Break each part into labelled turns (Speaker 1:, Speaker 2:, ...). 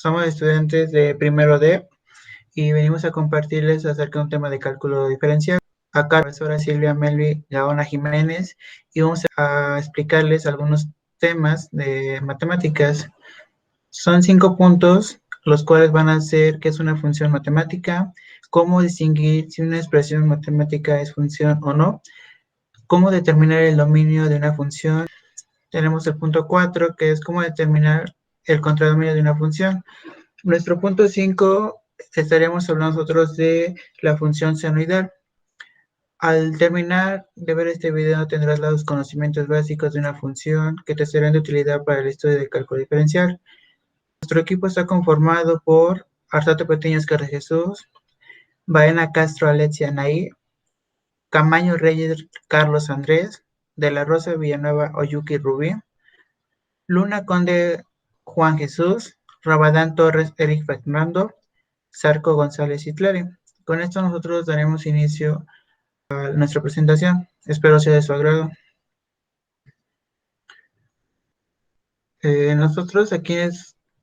Speaker 1: Somos estudiantes de primero D y venimos a compartirles acerca de un tema de cálculo diferencial. Acá la profesora Silvia Melvi Gaona Jiménez y vamos a explicarles algunos temas de matemáticas. Son 5 puntos, los cuales van a ser qué es una función matemática, cómo distinguir si una expresión matemática es función o no, cómo determinar el dominio de una función. Tenemos el punto 4, que es cómo determinar el contradominio de una función. Nuestro punto 5 estaríamos hablando nosotros de la función senoidal. Al terminar de ver este video tendrás los conocimientos básicos de una función que te serán de utilidad para el estudio del cálculo diferencial. Nuestro equipo está conformado por Artato Petiños Carre Jesús, Baena Castro Alexia Naí, Camaño Reyes Carlos Andrés, De la Rosa Villanueva Oyuki Rubí, Luna Conde Juan Jesús, Rabadán Torres Eric Fernando, Zarco González Itlari. Con esto nosotros daremos inicio a nuestra presentación. Espero sea de su agrado. Nosotros aquí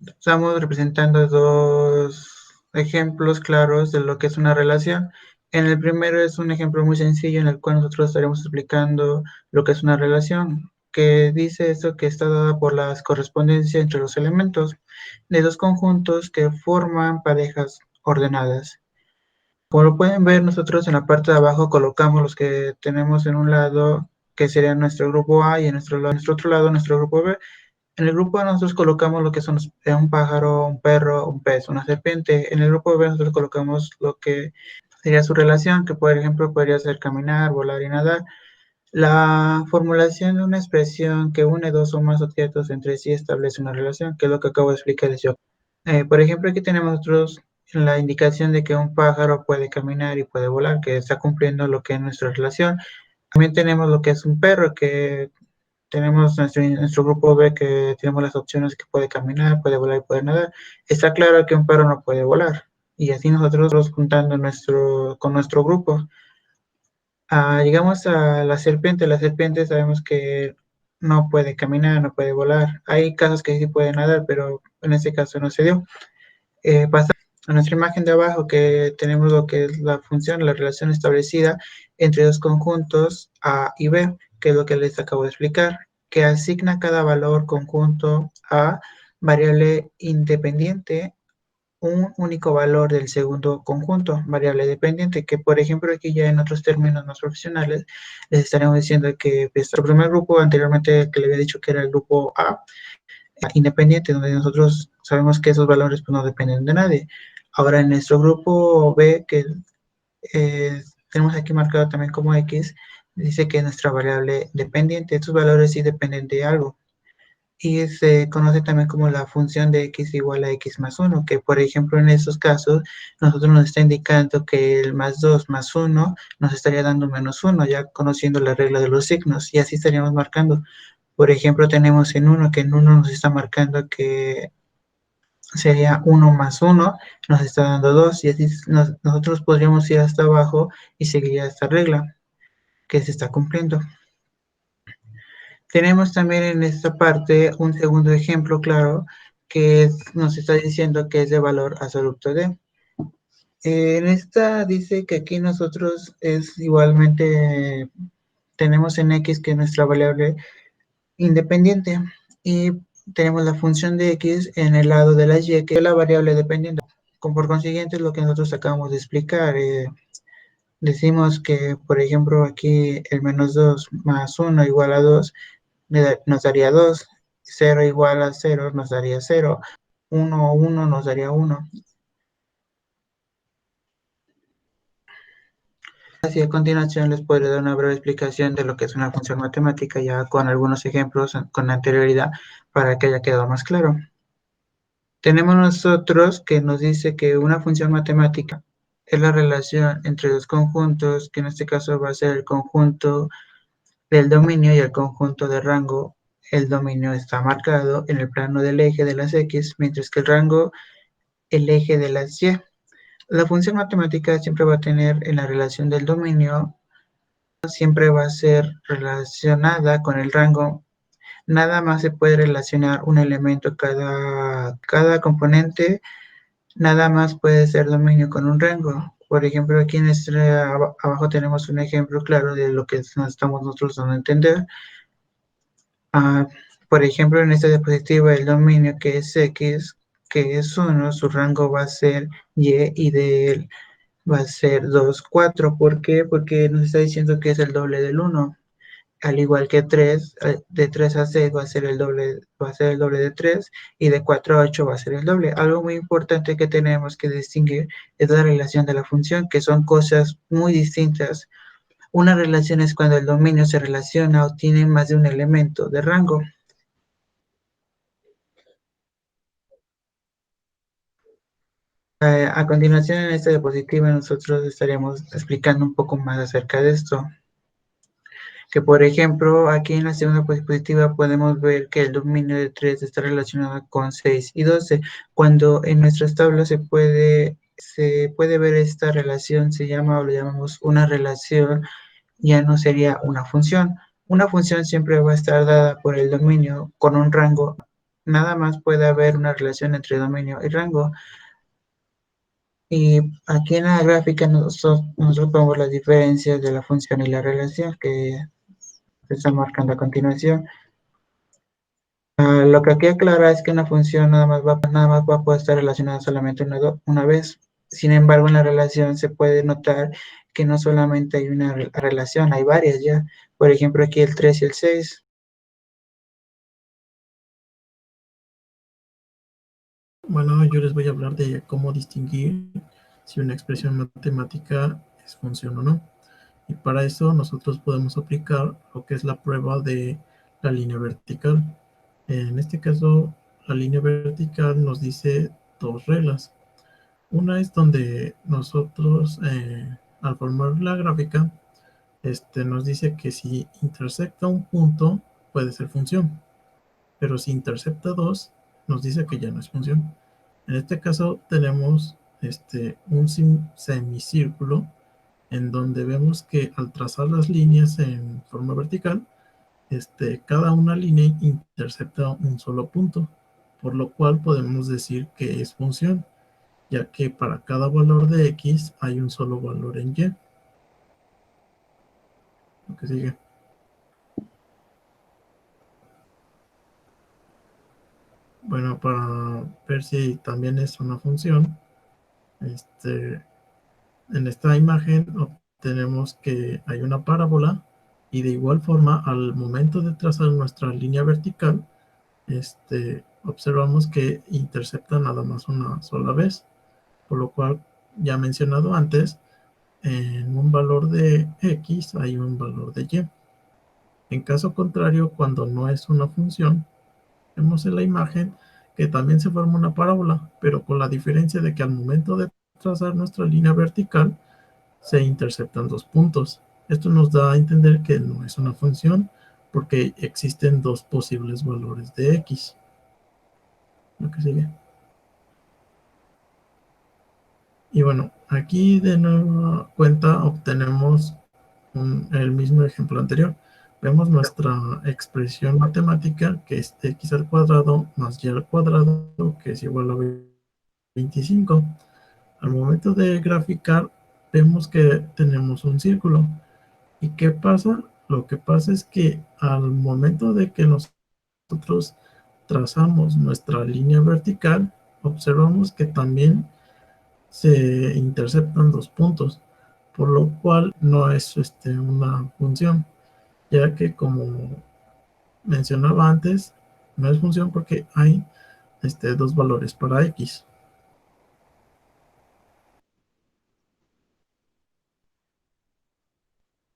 Speaker 1: estamos representando dos ejemplos claros de lo que es una relación. En el primero es un ejemplo muy sencillo en el cual nosotros estaremos explicando lo que es una relación, que dice esto que está dada por las correspondencias entre los elementos de dos conjuntos que forman parejas ordenadas. Como lo pueden ver, nosotros en la parte de abajo colocamos los que tenemos en un lado, que sería nuestro grupo A, y en nuestro otro lado, nuestro grupo B. En el grupo A nosotros colocamos lo que son un pájaro, un perro, un pez, una serpiente. En el grupo B nosotros colocamos lo que sería su relación, que por ejemplo podría ser caminar, volar y nadar. La formulación de una expresión que une dos o más objetos entre sí establece una relación, que es lo que acabo de explicarles yo. Por ejemplo, aquí tenemos nosotros la indicación de que un pájaro puede caminar y puede volar, que está cumpliendo lo que es nuestra relación. También tenemos lo que es un perro, que tenemos nuestro grupo B, que tenemos las opciones que puede caminar, puede volar y puede nadar. Está claro que un perro no puede volar. Y así nosotros juntando con nuestro grupo. Llegamos a la serpiente sabemos que no puede caminar, no puede volar. Hay casos que sí puede nadar, pero en este caso no se dio. Pasamos a nuestra imagen de abajo, que tenemos lo que es la función, la relación establecida entre dos conjuntos A y B, que es lo que les acabo de explicar, que asigna cada valor conjunto a variable independiente un único valor del segundo conjunto, variable dependiente, que por ejemplo aquí ya en otros términos más profesionales les estaremos diciendo que nuestro primer grupo anteriormente que le había dicho que era el grupo A, independiente, donde nosotros sabemos que esos valores pues, no dependen de nadie. Ahora en nuestro grupo B, que tenemos aquí marcado también como X, dice que nuestra variable dependiente, estos valores sí dependen de algo. Y se conoce también como la función de x igual a x más 1, que por ejemplo en estos casos nosotros nos está indicando que el más 2 más 1 nos estaría dando menos 1, ya conociendo la regla de los signos, y así estaríamos marcando. Por ejemplo, tenemos en 1 que en 1 nos está marcando que sería 1 más 1, nos está dando 2, y así nosotros podríamos ir hasta abajo y seguiría esta regla que se está cumpliendo. Tenemos también en esta parte un segundo ejemplo claro que nos está diciendo que es de valor absoluto de. En esta dice que aquí nosotros es igualmente, tenemos en X que es nuestra variable independiente y tenemos la función de X en el lado de la Y que es la variable dependiente. Por consiguiente es lo que nosotros acabamos de explicar. Decimos que, por ejemplo, aquí el menos 2 más 1 igual a 2 nos daría 2, 0 igual a 0 nos daría 0, 1, 1 nos daría 1. Así a continuación les podré dar una breve explicación de lo que es una función matemática, ya con algunos ejemplos con anterioridad para que haya quedado más claro. Tenemos nosotros que nos dice que una función matemática es la relación entre dos conjuntos, que en este caso va a ser el conjunto del dominio y el conjunto de rango. El dominio está marcado en el plano del eje de las X, mientras que el rango el eje de las Y. La función matemática siempre va a tener en la relación del dominio, siempre va a ser relacionada con el rango nada más se puede relacionar un elemento cada componente, nada más puede ser dominio con un rango. Por ejemplo, aquí en abajo tenemos un ejemplo claro de lo que nos estamos nosotros dando a entender. Ah, por ejemplo, en esta diapositiva, el dominio que es X, que es 1, su rango va a ser Y y de él va a ser 2, 4. ¿Por qué? Porque nos está diciendo que es el doble del 1. Al igual que 3, de 3 a 6 va a ser el doble, va a ser el doble de 3 y de 4 a 8 va a ser el doble. Algo muy importante que tenemos que distinguir es la relación de la función, que son cosas muy distintas. Una relación es cuando el dominio se relaciona o tiene más de un elemento de rango. A continuación, en esta diapositiva, nosotros estaríamos explicando un poco más acerca de esto. Que, por ejemplo, aquí en la segunda diapositiva podemos ver que el dominio de 3 está relacionado con 6 y 12. Cuando en nuestras tablas se puede ver esta relación, se llama o le llamamos una relación, ya no sería una función. Una función siempre va a estar dada por el dominio con un rango. Nada más puede haber una relación entre dominio y rango. Y aquí en la gráfica nosotros podemos ver las diferencias de la función y la relación que se están marcando a continuación. Lo que aquí aclara es que una función nada más va a poder estar relacionada solamente una vez. Sin embargo, en la relación se puede notar que no solamente hay una relación, hay varias ya. Por ejemplo, aquí el 3 y el 6.
Speaker 2: Bueno, yo les voy a hablar de cómo distinguir si una expresión matemática es función o no. Y para eso nosotros podemos aplicar lo que es la prueba de la línea vertical. En este caso, la línea vertical nos dice dos reglas. Una es donde nosotros, al formar la gráfica, nos dice que si intersecta un punto, puede ser función. Pero si intercepta dos, nos dice que ya no es función. En este caso tenemos un semicírculo en donde vemos que al trazar las líneas en forma vertical, cada una línea intercepta un solo punto, por lo cual podemos decir que es función, ya que para cada valor de x hay un solo valor en y. Lo que sigue. Bueno, para ver si también es una función, en esta imagen obtenemos que hay una parábola y de igual forma al momento de trazar nuestra línea vertical, observamos que intercepta nada más una sola vez, por lo cual ya mencionado antes, en un valor de x hay un valor de y. En caso contrario, cuando no es una función, vemos en la imagen que también se forma una parábola, pero con la diferencia de que al momento de trazar nuestra línea vertical, se interceptan dos puntos. Esto nos da a entender que no es una función porque existen dos posibles valores de x. Lo que sigue. Y bueno, aquí de nueva cuenta obtenemos el mismo ejemplo anterior. Vemos nuestra expresión matemática que es x al cuadrado más y al cuadrado que es igual a 25. Al momento de graficar vemos que tenemos un círculo. ¿Y qué pasa? Lo que pasa es que al momento de que nosotros trazamos nuestra línea vertical, observamos que también se interceptan dos puntos, por lo cual no es una función, ya que como mencionaba antes, no es función porque hay dos valores para x.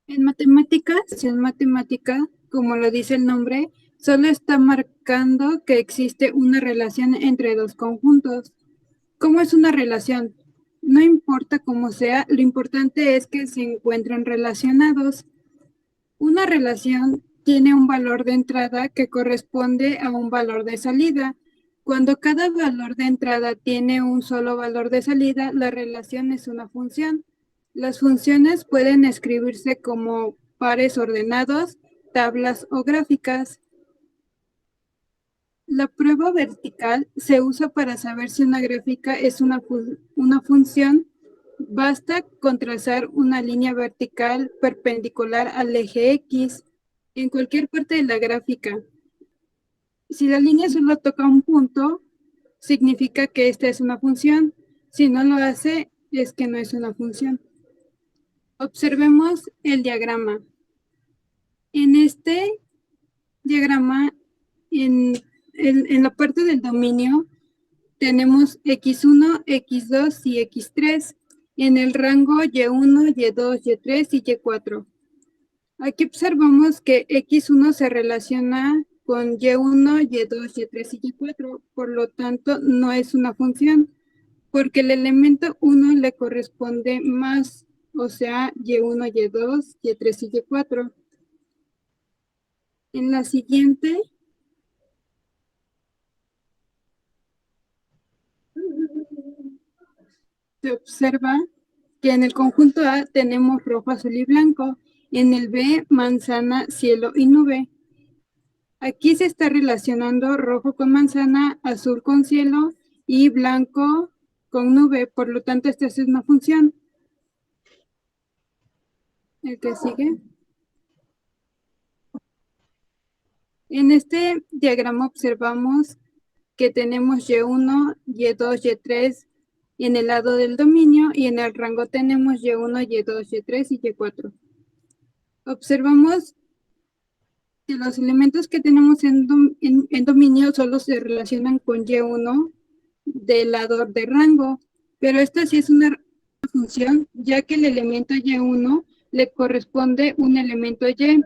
Speaker 3: En matemática, como lo dice el nombre, solo está marcando que existe una relación entre dos conjuntos. ¿Cómo es una relación? No importa cómo sea, lo importante es que se encuentren relacionados. Una relación tiene un valor de entrada que corresponde a un valor de salida. Cuando cada valor de entrada tiene un solo valor de salida, la relación es una función. Las funciones pueden escribirse como pares ordenados, tablas o gráficas. La prueba vertical se usa para saber si una gráfica es una función. Basta con trazar una línea vertical perpendicular al eje X en cualquier parte de la gráfica. Si la línea solo toca un punto, significa que esta es una función. Si no lo hace, es que no es una función. Observemos el diagrama. En este diagrama, en la parte del dominio, tenemos X1, X2 y X3. En el rango Y1, Y2, Y3 y Y4. Aquí observamos que X1 se relaciona con Y1, Y2, Y3 y Y4, por lo tanto no es una función, porque el elemento 1 le corresponde más, o sea, Y1, Y2, Y3 y Y4. En la siguiente, se observa que en el conjunto A tenemos rojo, azul y blanco, en el B manzana, cielo y nube. Aquí se está relacionando rojo con manzana, azul con cielo y blanco con nube, por lo tanto esta es una función. El que sigue. En este diagrama observamos que tenemos Y1, Y2, Y3 en el lado del dominio y en el rango tenemos Y1, Y2, Y3 y Y4. Observamos que los elementos que tenemos en dominio solo se relacionan con Y1 del lado de rango, pero esta sí es una función, ya que el elemento Y1 le corresponde un elemento Y.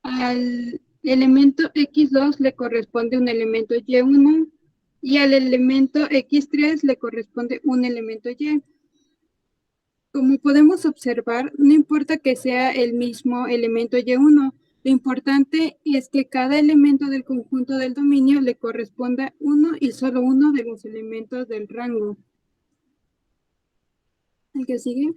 Speaker 3: Al elemento X2 le corresponde un elemento Y1 y al elemento X3 le corresponde un elemento Y. Como podemos observar, no importa que sea el mismo elemento Y1, lo importante es que cada elemento del conjunto del dominio le corresponda uno y solo uno de los elementos del rango. El que sigue.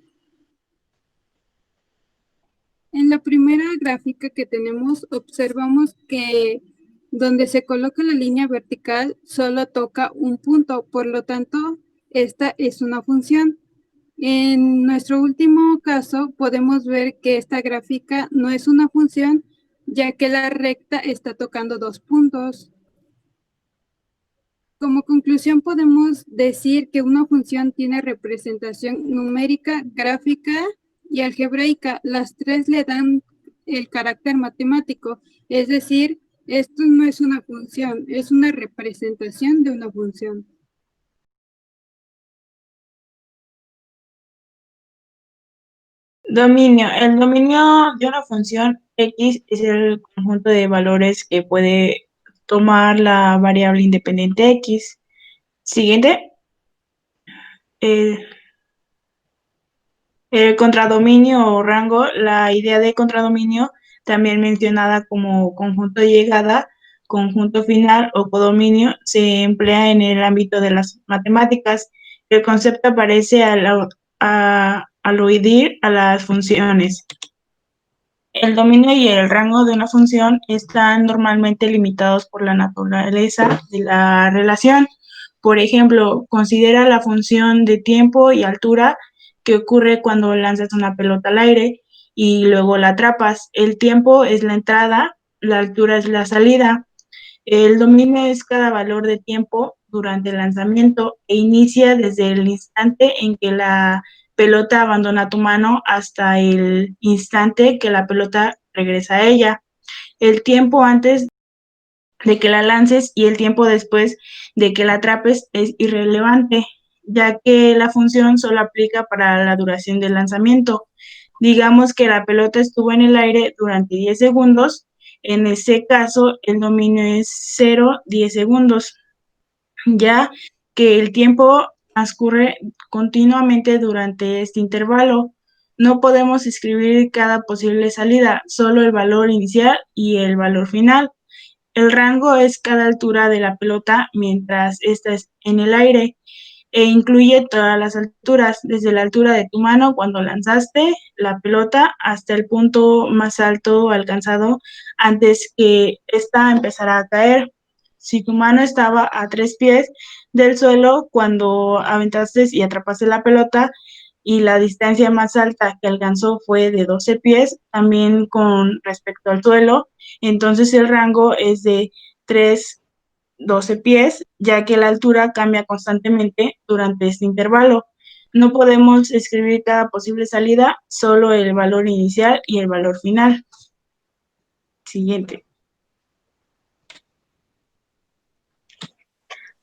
Speaker 3: En la primera gráfica que tenemos, observamos que donde se coloca la línea vertical solo toca un punto, por lo tanto, esta es una función. En nuestro último caso, podemos ver que esta gráfica no es una función, ya que la recta está tocando dos puntos. Como conclusión, podemos decir que una función tiene representación numérica, gráfica y algebraica. Las tres le dan el carácter matemático, es decir, esto no es una función, es una representación de una función.
Speaker 4: Dominio. El dominio de una función X es el conjunto de valores que puede tomar la variable independiente X. Siguiente. El contradominio o rango, la idea de contradominio, también mencionada como conjunto de llegada, conjunto final o codominio, se emplea en el ámbito de las matemáticas. El concepto aparece aludir a las funciones. El dominio y el rango de una función están normalmente limitados por la naturaleza de la relación. Por ejemplo, considera la función de tiempo y altura que ocurre cuando lanzas una pelota al aire y luego la atrapas. El tiempo es la entrada, la altura es la salida. El dominio es cada valor de tiempo durante el lanzamiento e inicia desde el instante en que la pelota abandona tu mano hasta el instante que la pelota regresa a ella. El tiempo antes de que la lances y el tiempo después de que la atrapes es irrelevante, ya que la función solo aplica para la duración del lanzamiento. Digamos que la pelota estuvo en el aire durante 10 segundos, en ese caso el dominio es 0, 10 segundos, ya que el tiempo transcurre continuamente durante este intervalo. No podemos escribir cada posible salida, solo el valor inicial y el valor final. El rango es cada altura de la pelota mientras ésta es en el aire e incluye todas las alturas, desde la altura de tu mano cuando lanzaste la pelota hasta el punto más alto alcanzado antes que ésta empezara a caer. si tu mano estaba a 3 pies del suelo cuando aventaste y atrapaste la pelota y la distancia más alta que alcanzó fue de 12 pies, también con respecto al suelo, entonces el rango es de 12 pies, ya que la altura cambia constantemente durante este intervalo. No podemos escribir cada posible salida, solo el valor inicial y el valor final. Siguiente.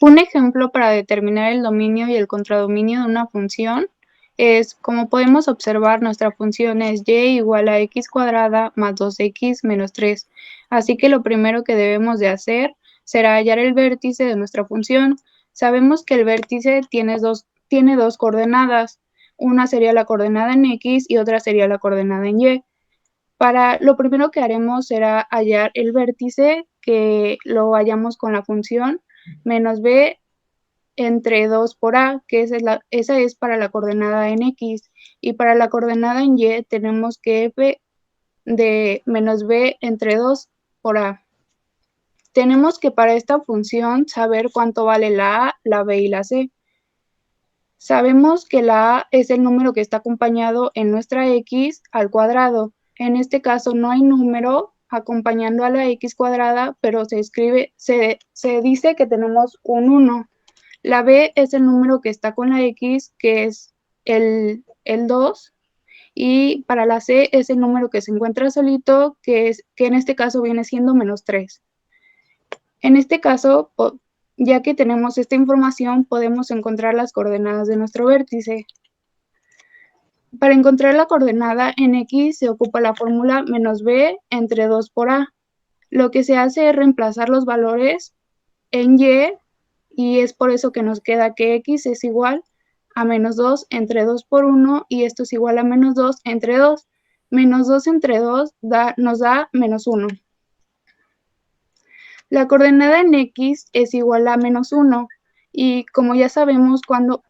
Speaker 5: Un ejemplo para determinar el dominio y el contradominio de una función es, como podemos observar, nuestra función es y igual a x cuadrada más 2x menos 3. Así que lo primero que debemos de hacer será hallar el vértice de nuestra función. Sabemos que el vértice tiene dos coordenadas. Una sería la coordenada en x y otra sería la coordenada en y. Lo primero que haremos será hallar el vértice, que lo hallamos con la función menos b entre 2 por a, que esa es para la coordenada en x, y para la coordenada en y tenemos que f de menos b entre 2 por a. Tenemos que para esta función saber cuánto vale la a, la b y la c. Sabemos que la a es el número que está acompañado en nuestra x al cuadrado. En este caso no hay número acompañando a la x cuadrada, pero se dice que tenemos un 1. La b es el número que está con la x, que es el 2, y para la c es el número que se encuentra solito, que en este caso viene siendo menos 3. En este caso, ya que tenemos esta información, podemos encontrar las coordenadas de nuestro vértice. Para encontrar la coordenada en x se ocupa la fórmula menos b entre 2 por a. Lo que se hace es reemplazar los valores en y es por eso que nos queda que x es igual a menos 2 entre 2 por 1 y esto es igual a menos 2 entre 2. Menos 2 entre 2 nos da menos 1. La coordenada en x es igual a menos 1 y como ya sabemos cuánto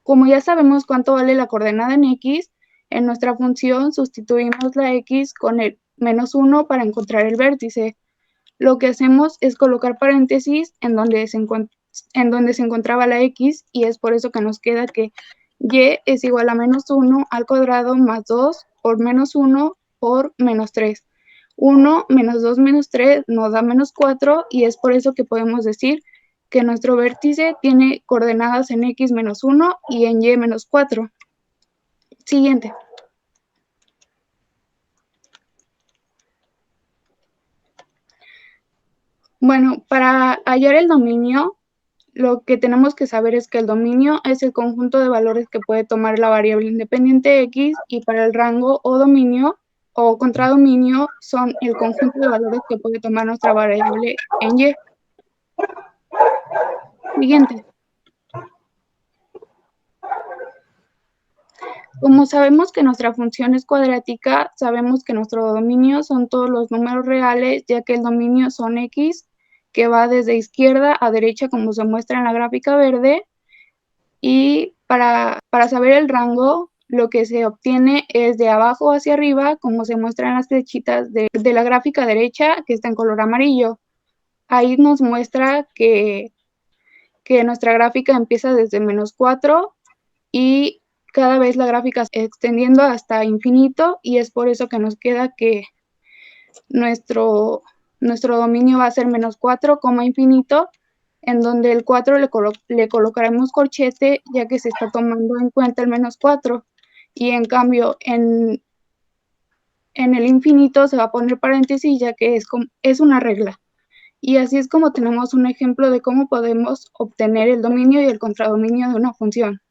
Speaker 5: vale la coordenada en x, en nuestra función sustituimos la x con el menos 1 para encontrar el vértice. Lo que hacemos es colocar paréntesis en donde se encontraba la x y es por eso que nos queda que y es igual a menos 1 al cuadrado más 2 por menos 1 por menos 3. 1 menos 2 menos 3 nos da menos 4 y es por eso que podemos decir que nuestro vértice tiene coordenadas en x menos 1 y en y menos 4. Siguiente. Bueno, para hallar el dominio, lo que tenemos que saber es que el dominio es el conjunto de valores que puede tomar la variable independiente x y para el rango o dominio o contradominio son el conjunto de valores que puede tomar nuestra variable en y. Siguiente. Como sabemos que nuestra función es cuadrática, sabemos que nuestro dominio son todos los números reales, ya que el dominio son x, que va desde izquierda a derecha, como se muestra en la gráfica verde, y para saber el rango, lo que se obtiene es de abajo hacia arriba, como se muestra en las flechitas de la gráfica derecha, que está en color amarillo. Ahí nos muestra que nuestra gráfica empieza desde menos 4 y cada vez la gráfica se extendiendo hasta infinito y es por eso que nos queda que nuestro dominio va a ser menos 4, infinito, en donde el 4 le colocaremos corchete ya que se está tomando en cuenta el menos 4 y en cambio en el infinito se va a poner paréntesis ya que es una regla. Y así es como tenemos un ejemplo de cómo podemos obtener el dominio y el contradominio de una función.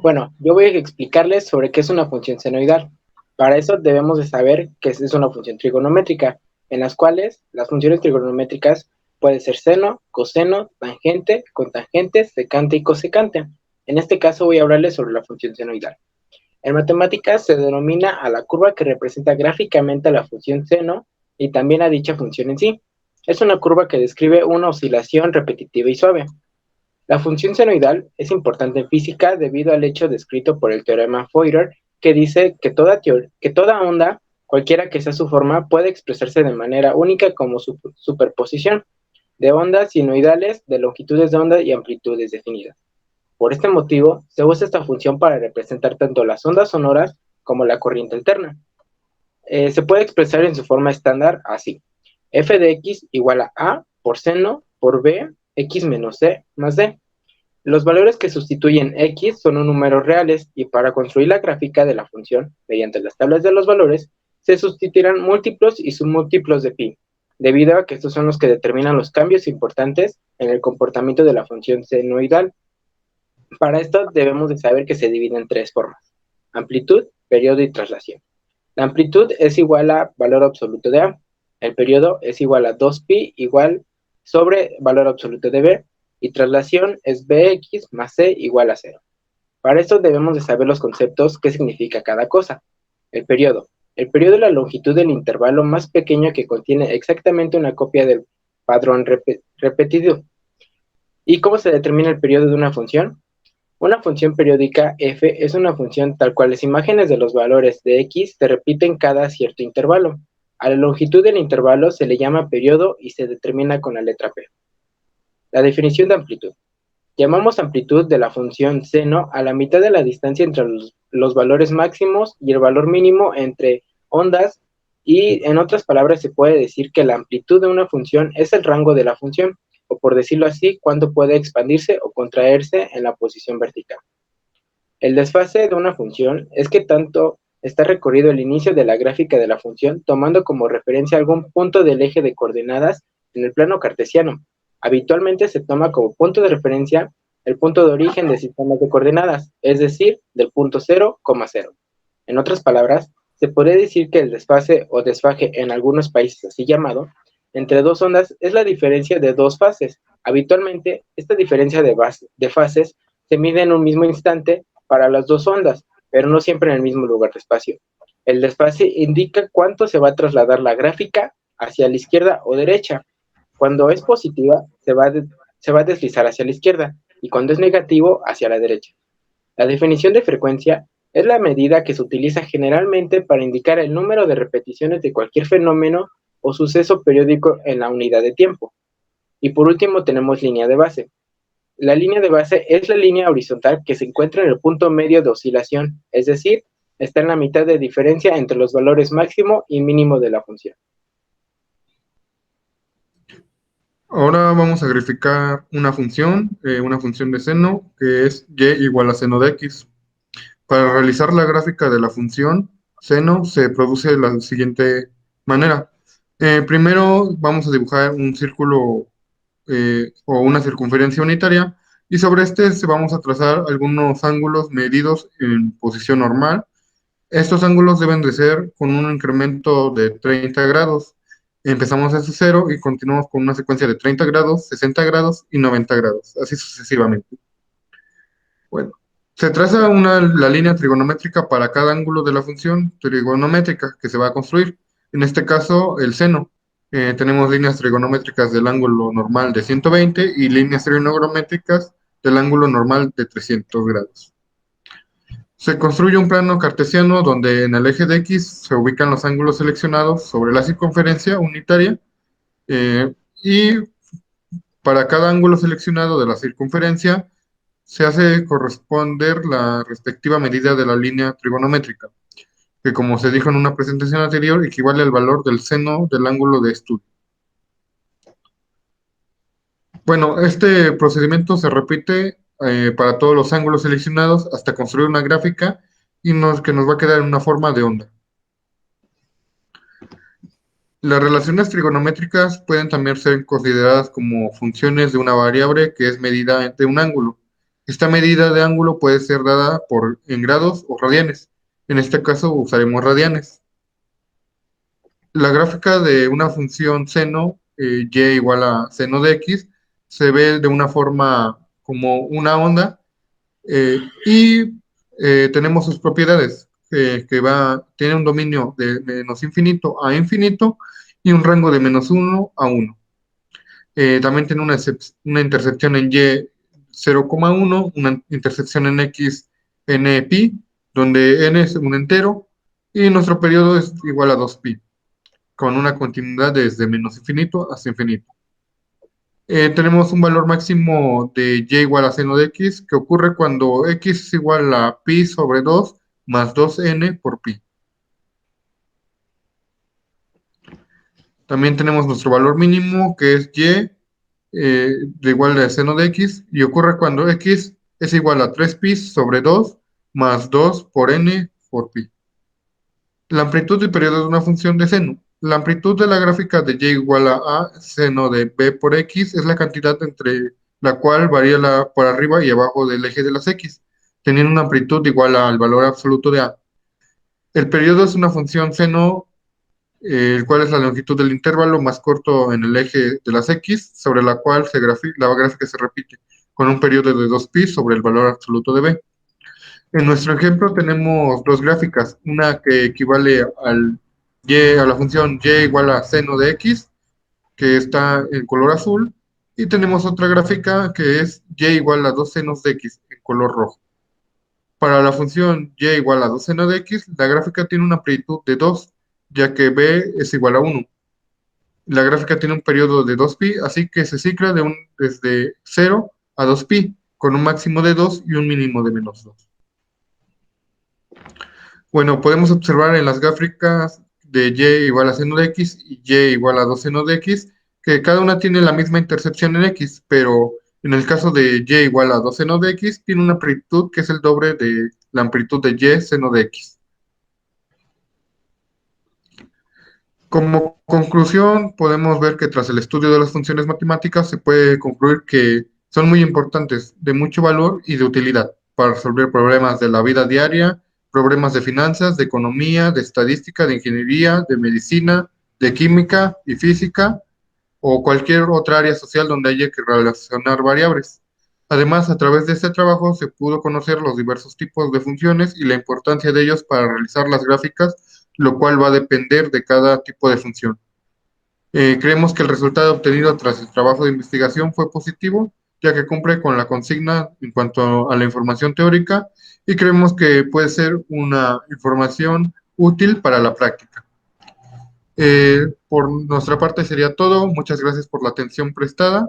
Speaker 6: Bueno, yo voy a explicarles sobre qué es una función senoidal. Para eso debemos de saber que es una función trigonométrica, en las cuales las funciones trigonométricas pueden ser seno, coseno, tangente, cotangente, secante y cosecante. En este caso voy a hablarles sobre la función senoidal. En matemáticas se denomina a la curva que representa gráficamente a la función seno y también a dicha función en sí. Es una curva que describe una oscilación repetitiva y suave. La función senoidal es importante en física debido al hecho descrito por el teorema Fourier que dice que toda onda, cualquiera que sea su forma, puede expresarse de manera única como superposición de ondas sinusoidales de longitudes de onda y amplitudes definidas. Por este motivo, se usa esta función para representar tanto las ondas sonoras como la corriente alterna. Se puede expresar en su forma estándar así: f de x igual a por seno por b, x menos c más d. Los valores que sustituyen x son números reales, y para construir la gráfica de la función mediante las tablas de los valores, se sustituirán múltiplos y submúltiplos de pi, debido a que estos son los que determinan los cambios importantes en el comportamiento de la función senoidal. Para esto debemos de saber que se divide en tres formas: amplitud, periodo y traslación. La amplitud es igual a valor absoluto de a, el periodo es igual a 2pi igual sobre valor absoluto de b, y traslación es bx más c igual a 0. Para esto debemos de saber los conceptos, qué significa cada cosa. El periodo es la longitud del intervalo más pequeño que contiene exactamente una copia del padrón repetido. ¿Y cómo se determina el periodo de una función? Una función periódica f es una función tal cual las imágenes de los valores de x se repiten cada cierto intervalo. A la longitud del intervalo se le llama periodo y se determina con la letra p. La definición de amplitud. Llamamos amplitud de la función seno a la mitad de la distancia entre los valores máximos y el valor mínimo entre ondas, y en otras palabras se puede decir que la amplitud de una función es el rango de la función, o por decirlo así, cuánto puede expandirse o contraerse en la posición vertical. El desfase de una función es que tanto está recorrido el inicio de la gráfica de la función tomando como referencia algún punto del eje de coordenadas en el plano cartesiano. Habitualmente se toma como punto de referencia el punto de origen de sistemas de coordenadas, es decir, del punto 0, 0. En otras palabras, se podría decir que el desfase o desfaje en algunos países así llamado, entre dos ondas es la diferencia de dos fases. Habitualmente, esta diferencia de fases se mide en un mismo instante para las dos ondas, pero no siempre en el mismo lugar de espacio. El desfase indica cuánto se va a trasladar la gráfica hacia la izquierda o derecha. Cuando es positiva, se va a deslizar hacia la izquierda, y cuando es negativo, hacia la derecha. La definición de frecuencia es la medida que se utiliza generalmente para indicar el número de repeticiones de cualquier fenómeno o suceso periódico en la unidad de tiempo. Y por último tenemos línea de base. La línea de base es la línea horizontal que se encuentra en el punto medio de oscilación, es decir, está en la mitad de diferencia entre los valores máximo y mínimo de la función.
Speaker 7: Ahora vamos a graficar una función de seno, que es y igual a seno de x. Para realizar la gráfica de la función seno se produce de la siguiente manera. Primero vamos a dibujar un círculo o una circunferencia unitaria, y sobre este vamos a trazar algunos ángulos medidos en posición normal. Estos ángulos deben de ser con un incremento de 30 grados. Empezamos desde 0 y continuamos con una secuencia de 30 grados, 60 grados y 90 grados, así sucesivamente. Bueno, se traza la línea trigonométrica para cada ángulo de la función trigonométrica que se va a construir. En este caso, el seno. Tenemos líneas trigonométricas del ángulo normal de 120 y líneas trigonométricas del ángulo normal de 300 grados. Se construye un plano cartesiano donde en el eje de X se ubican los ángulos seleccionados sobre la circunferencia unitaria, y para cada ángulo seleccionado de la circunferencia se hace corresponder la respectiva medida de la línea trigonométrica, que, como se dijo en una presentación anterior, equivale al valor del seno del ángulo de estudio. Bueno, este procedimiento se repite para todos los ángulos seleccionados hasta construir una gráfica que nos va a quedar en una forma de onda. Las relaciones trigonométricas pueden también ser consideradas como funciones de una variable que es medida de un ángulo. Esta medida de ángulo puede ser dada en grados o radianes. En este caso usaremos radianes. La gráfica de una función seno, y igual a seno de x, se ve de una forma como una onda, y tenemos sus propiedades, tiene un dominio de menos infinito a infinito y un rango de menos 1 a 1. También tiene una intersección en y 0,1, una intersección en x n pi donde n es un entero y nuestro periodo es igual a 2pi, con una continuidad desde menos infinito hasta infinito. Tenemos un valor máximo de y igual a seno de x, que ocurre cuando x es igual a pi sobre 2 más 2n por pi. También tenemos nuestro valor mínimo, que es y de igual a seno de x, y ocurre cuando x es igual a 3pi sobre 2 más 2 por n por pi. La amplitud y periodo de una función de seno. La amplitud de la gráfica de y igual a seno de b por x es la cantidad entre la cual varía por arriba y abajo del eje de las x, teniendo una amplitud igual al valor absoluto de a. El periodo es una función seno, el cual es la longitud del intervalo más corto en el eje de las x, sobre la cual la gráfica se repite, con un periodo de 2pi sobre el valor absoluto de b. En nuestro ejemplo tenemos dos gráficas, una que equivale a la función y igual a seno de x, que está en color azul, y tenemos otra gráfica que es y igual a 2 senos de x en color rojo. Para la función y igual a 2 seno de x, la gráfica tiene una amplitud de 2, ya que b es igual a 1. La gráfica tiene un periodo de 2pi, así que se cicla desde 0 a 2pi, con un máximo de 2 y un mínimo de menos 2. Bueno, podemos observar en las gráficas de y igual a seno de x y y igual a 2 seno de x, que cada una tiene la misma intercepción en x, pero en el caso de y igual a 2 seno de x, tiene una amplitud que es el doble de la amplitud de y seno de x. Como conclusión, podemos ver que tras el estudio de las funciones matemáticas se puede concluir que son muy importantes, de mucho valor y de utilidad para resolver problemas de la vida diaria, problemas de finanzas, de economía, de estadística, de ingeniería, de medicina, de química y física, o cualquier otra área social donde haya que relacionar variables. Además, a través de este trabajo se pudo conocer los diversos tipos de funciones y la importancia de ellos para realizar las gráficas, lo cual va a depender de cada tipo de función. Creemos que el resultado obtenido tras el trabajo de investigación fue positivo, ya que cumple con la consigna en cuanto a la información teórica, y creemos que puede ser una información útil para la práctica. Por nuestra parte sería todo. Muchas gracias por la atención prestada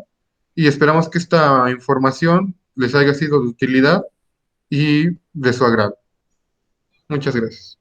Speaker 7: y esperamos que esta información les haya sido de utilidad y de su agrado. Muchas gracias.